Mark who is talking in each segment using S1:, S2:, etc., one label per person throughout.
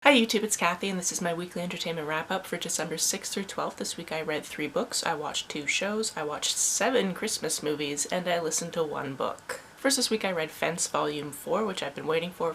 S1: Hi YouTube, it's Kathy and this is my weekly entertainment wrap-up for December 6th through 12th. This week I read 3 books, I watched 2 shows, I watched 7 Christmas movies, and I listened to 1 book. First this week I read Fence Volume 4, which I've been waiting for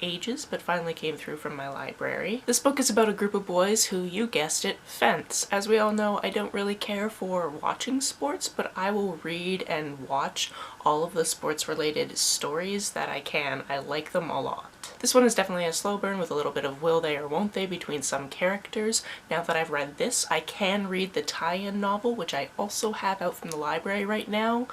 S1: ages, but finally came through from my library. This book is about a group of boys who, you guessed it, fence. As we all know, I don't really care for watching sports, but I will read and watch all of the sports-related stories that I can. I like them a lot. This one is definitely a slow burn with a little bit of will they or won't they between some characters. Now that I've read this, I can read the tie-in novel, which I also have out from the library right now,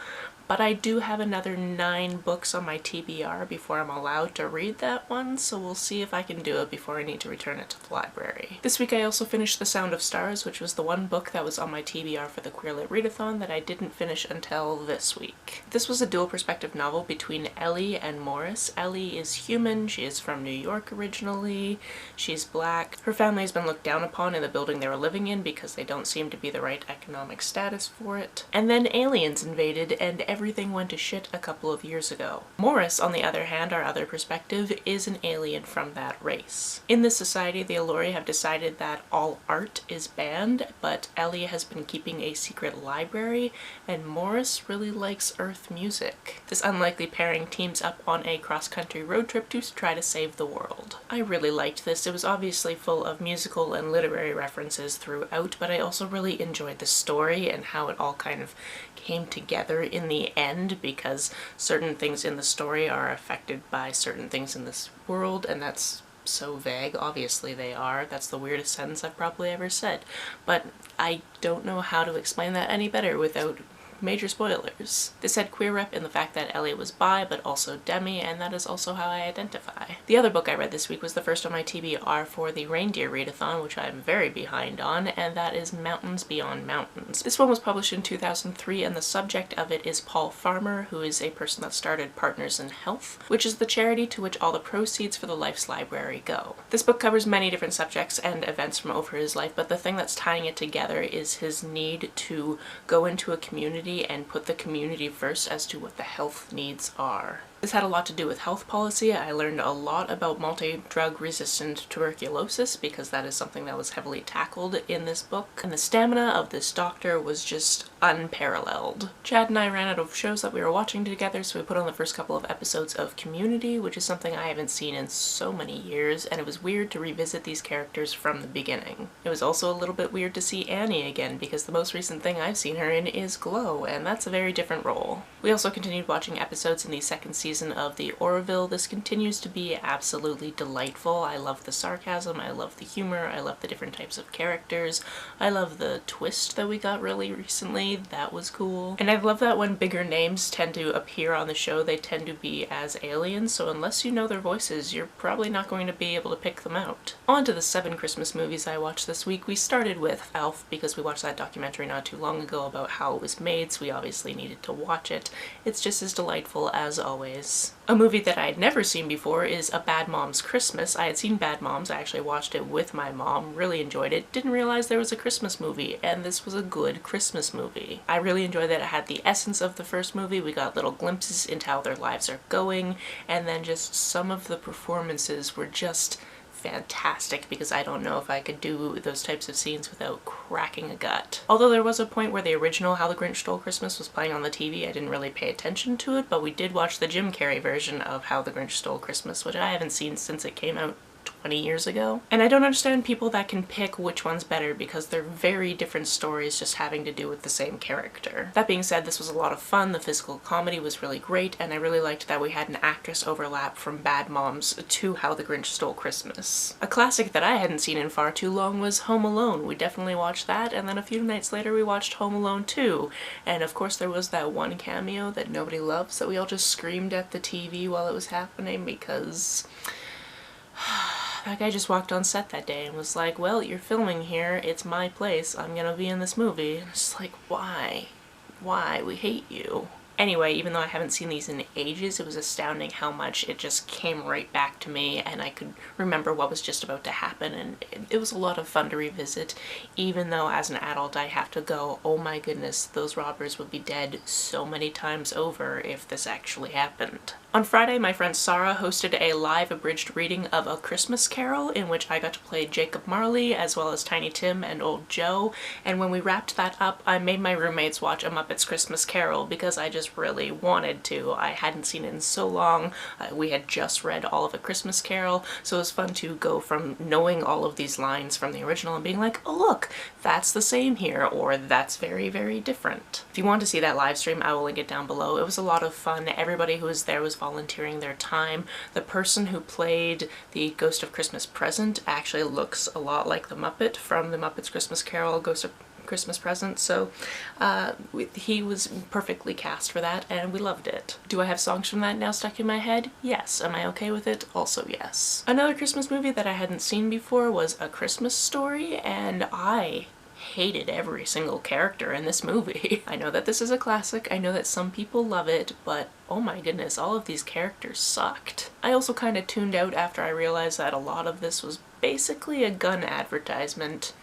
S1: but I do have another 9 books on my TBR before I'm allowed to read that one, so we'll see if I can do it before I need to return it to the library. This week I also finished The Sound of Stars, which was the one book that was on my TBR for the Queer Lit Readathon that I didn't finish until this week. This was a dual perspective novel between Elle and Morris. Elle is human, she is from New York originally, she's black. Her family has been looked down upon in the building they were living in because they don't seem to be the right economic status for it. And then aliens invaded and everything went to shit a couple of years ago. Morris, on the other hand, our other perspective, is an alien from that race. In this society, the Alluri have decided that all art is banned, but Elle has been keeping a secret library, and Morris really likes Earth music. This unlikely pairing teams up on a cross-country road trip to try to save the world. I really liked this. It was obviously full of musical and literary references throughout, but I also really enjoyed the story and how it all kind of came together in the end, because certain things in the story are affected by certain things in this world, and that's so vague. Obviously they are. That's the weirdest sentence I've probably ever said, but I don't know how to explain that any better without major spoilers. This had queer rep in the fact that Elle was bi, but also demi, and that is also how I identify. The other book I read this week was the first on my TBR for the Reindeer Readathon, which I'm very behind on, and that is Mountains Beyond Mountains. This one was published in 2003, and the subject of it is Paul Farmer, who is a person that started Partners in Health, which is the charity to which all the proceeds for the Life's Library go. This book covers many different subjects and events from over his life, but the thing that's tying it together is his need to go into a community and put the community first as to what the health needs are. This had a lot to do with health policy. I learned a lot about multi-drug resistant tuberculosis because that is something that was heavily tackled in this book. And the stamina of this doctor was just unparalleled. Chad and I ran out of shows that we were watching together, so we put on the first couple of episodes of Community, which is something I haven't seen in so many years, and it was weird to revisit these characters from the beginning. It was also a little bit weird to see Annie again because the most recent thing I've seen her in is Glow, and that's a very different role. We also continued watching episodes in the second season of the Orville. This continues to be absolutely delightful. I love the sarcasm, I love the humor, I love the different types of characters, I love the twist that we got really recently. That was cool. And I love that when bigger names tend to appear on the show, they tend to be as aliens, so unless you know their voices, you're probably not going to be able to pick them out. On to the 7 Christmas movies I watched this week. We started with Elf because we watched that documentary not too long ago about how it was made, so we obviously needed to watch it. It's just as delightful as always. A movie that I had never seen before is A Bad Mom's Christmas. I had seen Bad Moms, I actually watched it with my mom, really enjoyed it, didn't realize there was a Christmas movie, and this was a good Christmas movie. I really enjoyed that it had the essence of the first movie. We got little glimpses into how their lives are going, and then just some of the performances were just fantastic because I don't know if I could do those types of scenes without cracking a gut. Although there was a point where the original How the Grinch Stole Christmas was playing on the TV, I didn't really pay attention to it, but we did watch the Jim Carrey version of How the Grinch Stole Christmas, which I haven't seen since it came out 20 years ago. And I don't understand people that can pick which one's better because they're very different stories just having to do with the same character. That being said, this was a lot of fun. The physical comedy was really great, and I really liked that we had an actress overlap from Bad Moms to How the Grinch Stole Christmas. A classic that I hadn't seen in far too long was Home Alone. We definitely watched that, and then a few nights later we watched Home Alone 2. And of course there was that one cameo that nobody loves that we all just screamed at the TV while it was happening because that guy just walked on set that day and was like, well, you're filming here, it's my place, I'm gonna be in this movie. And it's like, why? Why? We hate you. Anyway, even though I haven't seen these in ages, it was astounding how much it just came right back to me and I could remember what was just about to happen, and it was a lot of fun to revisit, even though as an adult I have to go, oh my goodness, those robbers would be dead so many times over if this actually happened. On Friday, my friend Sarah hosted a live abridged reading of A Christmas Carol, in which I got to play Jacob Marley as well as Tiny Tim and Old Joe, and when we wrapped that up, I made my roommates watch A Muppet's Christmas Carol because I just really wanted to. I hadn't seen it in so long. We had just read all of A Christmas Carol, so it was fun to go from knowing all of these lines from the original and being like, oh look, that's the same here, or that's very, very different. If you want to see that live stream, I will link it down below. It was a lot of fun. Everybody who was there was volunteering their time. The person who played the Ghost of Christmas Present actually looks a lot like the Muppet from the Muppet's Christmas Carol, Ghost of Christmas Present, so he was perfectly cast for that and we loved it. Do I have songs from that now stuck in my head? Yes. Am I okay with it? Also yes. Another Christmas movie that I hadn't seen before was A Christmas Story, and I hated every single character in this movie. I know that this is a classic, I know that some people love it, but oh my goodness, all of these characters sucked. I also kind of tuned out after I realized that a lot of this was basically a gun advertisement,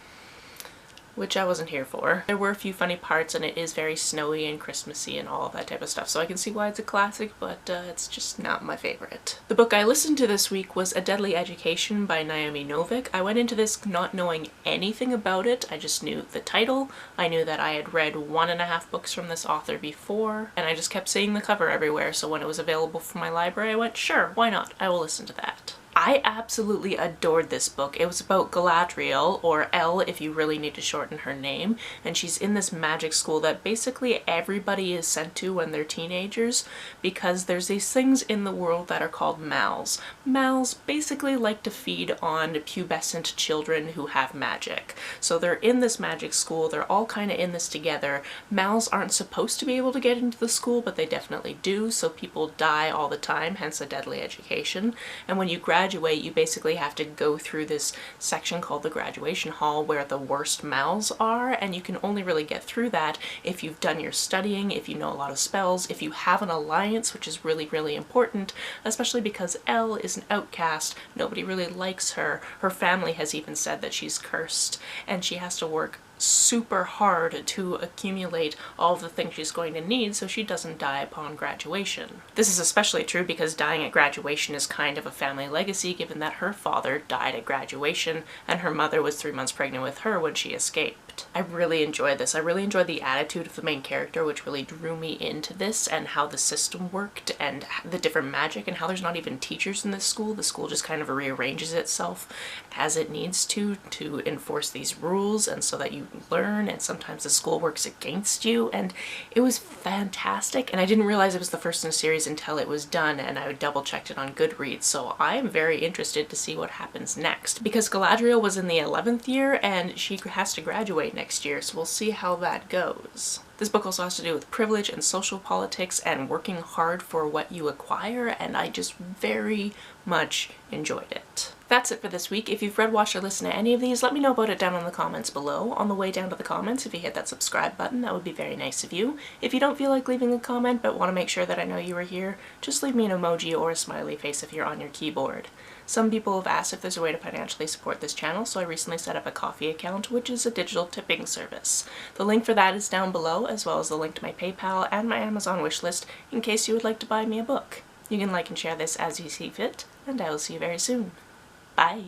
S1: which I wasn't here for. There were a few funny parts and it is very snowy and Christmassy and all of that type of stuff, so I can see why it's a classic, but it's just not my favorite. The book I listened to this week was A Deadly Education by Naomi Novik. I went into this not knowing anything about it. I just knew the title. I knew that I had read 1.5 books from this author before, and I just kept seeing the cover everywhere, so when it was available from my library I went, sure, why not? I will listen to that. I absolutely adored this book. It was about Galadriel, or Elle if you really need to shorten her name, and she's in this magic school that basically everybody is sent to when they're teenagers because there's these things in the world that are called mals. Mals basically like to feed on pubescent children who have magic. So they're in this magic school, they're all kind of in this together. Mals aren't supposed to be able to get into the school, but they definitely do, so people die all the time, hence A Deadly Education. And when you graduate, you basically have to go through this section called the graduation hall where the worst mals are, and you can only really get through that if you've done your studying, if you know a lot of spells, if you have an alliance, which is really, really important, especially because Elle is an outcast. Nobody really likes her. Her family has even said that she's cursed, and she has to work super hard to accumulate all of the things she's going to need so she doesn't die upon graduation. This is especially true because dying at graduation is kind of a family legacy, given that her father died at graduation and her mother was 3 months pregnant with her when she escaped. I really enjoyed this. I really enjoyed the attitude of the main character, which really drew me into this, and how the system worked and the different magic and how there's not even teachers in this school. The school just kind of rearranges itself as it needs to enforce these rules and so that you learn, and sometimes the school works against you, and it was fantastic. And I didn't realize it was the first in a series until it was done, and I double checked it on Goodreads, so I am very interested to see what happens next because Galadriel was in the 11th year and she has to graduate next year, so we'll see how that goes. This book also has to do with privilege and social politics and working hard for what you acquire, and I just very much enjoyed it. That's it for this week. If you've read, watched, or listened to any of these, let me know about it down in the comments below. On the way down to the comments, if you hit that subscribe button, that would be very nice of you. If you don't feel like leaving a comment but want to make sure that I know you were here, just leave me an emoji or a smiley face if you're on your keyboard. Some people have asked if there's a way to financially support this channel, so I recently set up a Ko-fi account, which is a digital tipping service. The link for that is down below, as well as the link to my PayPal and my Amazon wishlist in case you would like to buy me a book. You can like and share this as you see fit, and I will see you very soon. Bye!